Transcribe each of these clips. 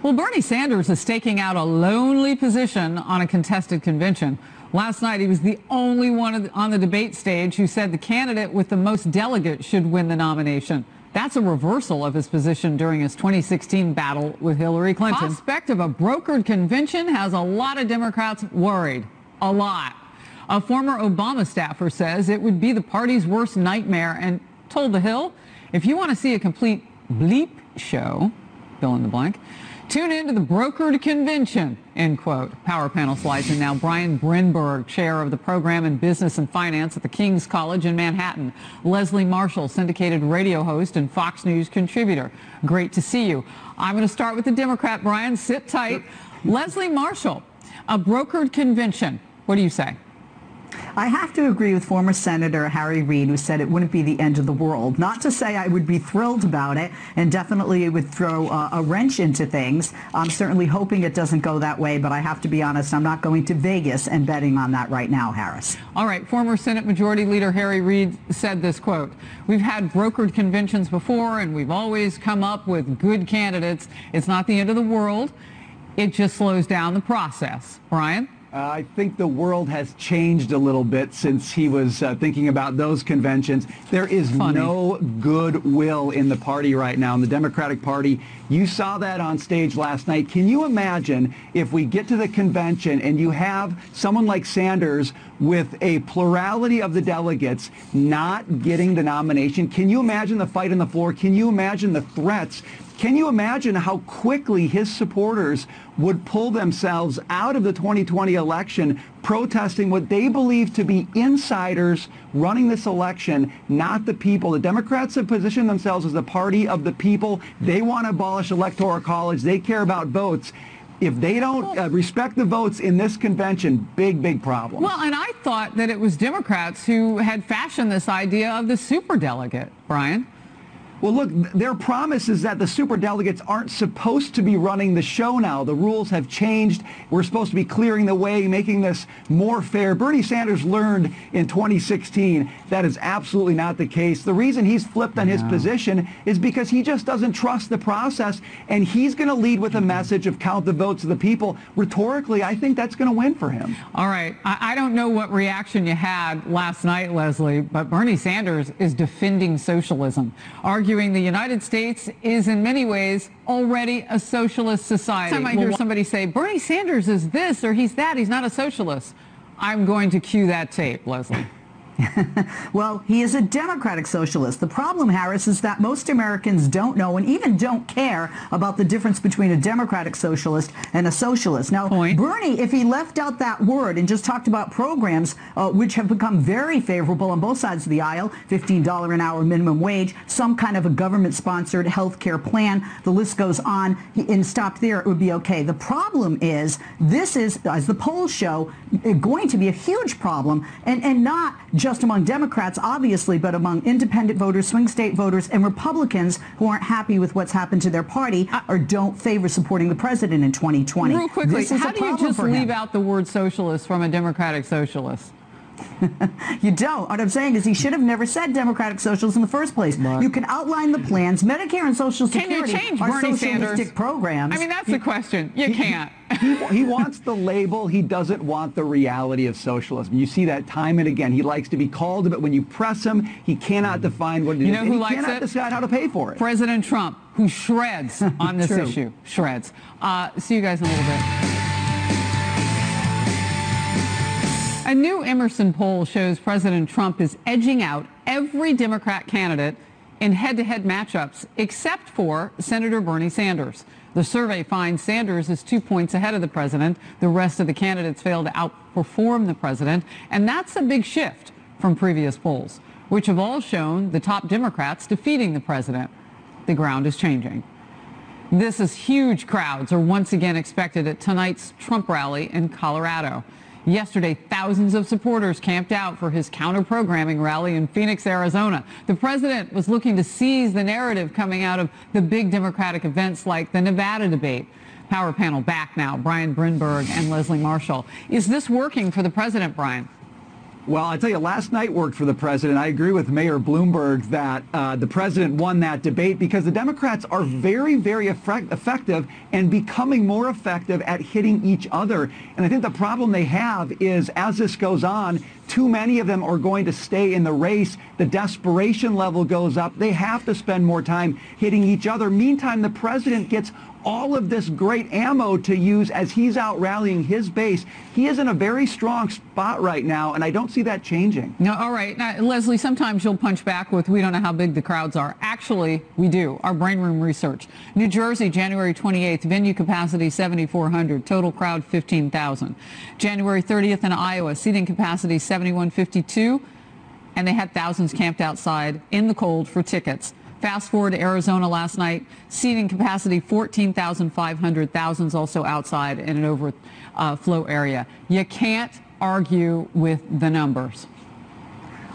Well, Bernie Sanders is staking out a lonely position on a contested convention. Last night, he was the only one on the debate stage who said the candidate with the most delegates should win the nomination. That's a reversal of his position during his 2016 battle with Hillary Clinton. The prospect of a brokered convention has a lot of Democrats worried. A lot. A former Obama staffer says it would be the party's worst nightmare and told The Hill, if you want to see a complete bleep show, fill in the blank, tune in to the brokered convention, end quote. Power panel slides in now. Brian Brinberg, chair of the program in business and finance at the King's College in Manhattan. Leslie Marshall, syndicated radio host and Fox News contributor. Great to see you. I'm going to start with the Democrat, Brian. Sit tight. Leslie Marshall, a brokered convention. What do you say? I have to agree with former Senator Harry Reid, who said it wouldn't be the end of the world. Not to say I would be thrilled about it, and definitely it would throw a wrench into things. I'm certainly hoping it doesn't go that way, but I have to be honest, I'm not going to Vegas and betting on that right now, Harris. All right, former Senate Majority Leader Harry Reid said this, quote, "We've had brokered conventions before, and we've always come up with good candidates. It's not the end of the world. It just slows down the process." Brian? I think the world has changed a little bit since he was thinking about those conventions. There is no goodwill in the party right now, in the Democratic Party. You saw that on stage last night. Can you imagine if we get to the convention and you have someone like Sanders with a plurality of the delegates not getting the nomination? Can you imagine the fight on the floor? Can you imagine the threats? Can you imagine how quickly his supporters would pull themselves out of the 2020 election, protesting what they believe to be insiders running this election, not the people? The Democrats have positioned themselves as the party of the people. They want to abolish electoral college. They care about votes. If they don't respect the votes in this convention, big problem. Well, and I thought that it was Democrats who had fashioned this idea of the superdelegate, Brian. Well, look, their promise is that the superdelegates aren't supposed to be running the show now. The rules have changed. We're supposed to be clearing the way, making this more fair. Bernie Sanders learned in 2016 that is absolutely not the case. The reason he's flipped on his position is because he just doesn't trust the process, and he's going to lead with a message of count the votes of the people. Rhetorically, I think that's going to win for him. All right. I don't know what reaction you had last night, Leslie, but Bernie Sanders is defending socialism, arguing the United States is in many ways already a socialist society. Every time I hear somebody say, Bernie Sanders is this or he's that, he's not a socialist, I'm going to cue that tape, Leslie. Well, he is a democratic socialist. The problem, Harris, is that most Americans don't know and even don't care about the difference between a democratic socialist and a socialist. Now, Bernie, if he left out that word and just talked about programs which have become very favorable on both sides of the aisle, $15 an hour minimum wage, some kind of a government-sponsored health care plan, the list goes on, and stopped there, it would be okay. The problem is, this is, as the polls show, going to be a huge problem, and not just among Democrats, obviously, but among independent voters, swing state voters, and Republicans who aren't happy with what's happened to their party or don't favor supporting the president in 2020. Real quickly, how do you just leave out the word socialist from a democratic socialist? You don't. What I'm saying is he should have never said democratic socialist in the first place. You can outline the plans. Medicare and Social Security are socialistic programs. I mean, that's the question. You can't. He wants the label. He doesn't want the reality of socialism. You see that time and again. He likes to be called, but when you press him, he cannot define what it is. You know who likes it? He cannot decide how to pay for it. President Trump, who shreds on this issue. Shreds. See you guys in a little bit. A new Emerson poll shows President Trump is edging out every Democrat candidate in head-to-head matchups except for Senator Bernie Sanders. The survey finds Sanders is 2 points ahead of the president. The rest of the candidates fail to outperform the president, and that's a big shift from previous polls, which have all shown the top Democrats defeating the president. The ground is changing. This is huge. Crowds are once again expected at tonight's Trump rally in Colorado. Yesterday, thousands of supporters camped out for his counter-programming rally in Phoenix, Arizona. The president was looking to seize the narrative coming out of the big Democratic events like the Nevada debate. Power panel back now. Brian Brinberg and Leslie Marshall. Is this working for the president, Brian? Well, I tell you, last night worked for the president. I agree with Mayor Bloomberg that the president won that debate because the Democrats are very, very effective and becoming more effective at hitting each other. And I think the problem they have is as this goes on, too many of them are going to stay in the race. The desperation level goes up. They have to spend more time hitting each other. Meantime, the president gets all of this great ammo to use as he's out rallying his base. He is in a very strong spot right now, and I don't see that changing. No, all right. Now, Leslie, sometimes you'll punch back with, we don't know how big the crowds are. Actually, we do. Our brain room research. New Jersey, January 28th, venue capacity 7,400, total crowd 15,000. January 30th in Iowa, seating capacity 7,152, and they had thousands camped outside in the cold for tickets. Fast forward to Arizona last night, seating capacity 14,500, thousands also outside in an overflow area. You can't argue with the numbers.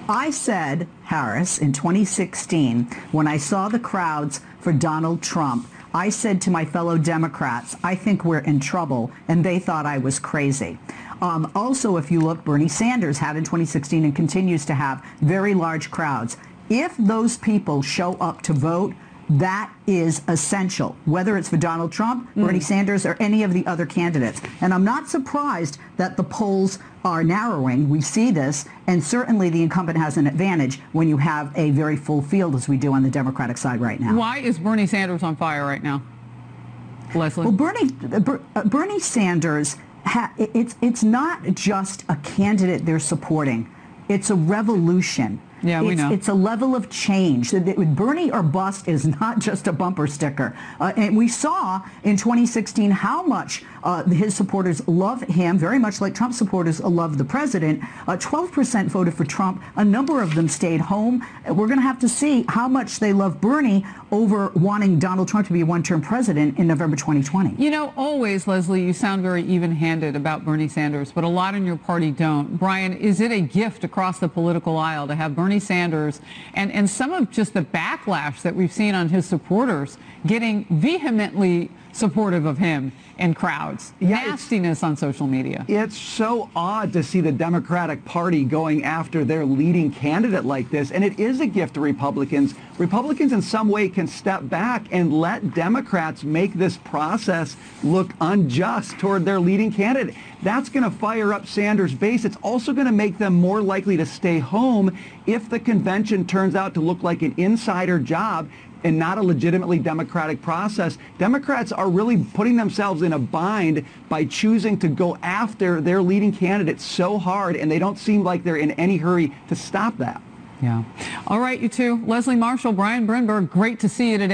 I said, Harris, in 2016, when I saw the crowds for Donald Trump, I said to my fellow Democrats, I think we're in trouble, and they thought I was crazy. Also, if you look, Bernie Sanders had in 2016 and continues to have very large crowds. If those people show up to vote, that is essential, whether it's for Donald Trump, Bernie Sanders, or any of the other candidates. And I'm not surprised that the polls are narrowing. We see this, and certainly the incumbent has an advantage when you have a very full field, as we do on the Democratic side right now. Why is Bernie Sanders on fire right now, Leslie? Well, Bernie Sanders, it's not just a candidate they're supporting. It's a revolution. Yeah, we know. It's a level of change. Bernie or bust is not just a bumper sticker. And we saw in 2016 how much his supporters love him, very much like Trump supporters love the president. 12% voted for Trump. A number of them stayed home. We're going to have to see how much they love Bernie over wanting Donald Trump to be a one-term president in November 2020. You know, always, Leslie, you sound very even-handed about Bernie Sanders, but a lot in your party don't. Brian, is it a gift across the political aisle to have Bernie Sanders and some of just the backlash that we've seen on his supporters getting vehemently supportive of him in crowds? Nastiness on social media. It's so odd to see the Democratic Party going after their leading candidate like this, and it is a gift to Republicans. Republicans in some way can step back and let Democrats make this process look unjust toward their leading candidate. That's going to fire up Sanders' base. It's also going to make them more likely to stay home if the convention turns out to look like an insider job and not a legitimately democratic process. Democrats are really putting themselves in a bind by choosing to go after their leading candidate so hard, and they don't seem like they're in any hurry to stop that. Yeah. All right, you two. Leslie Marshall, Brian Brinberg, great to see you today.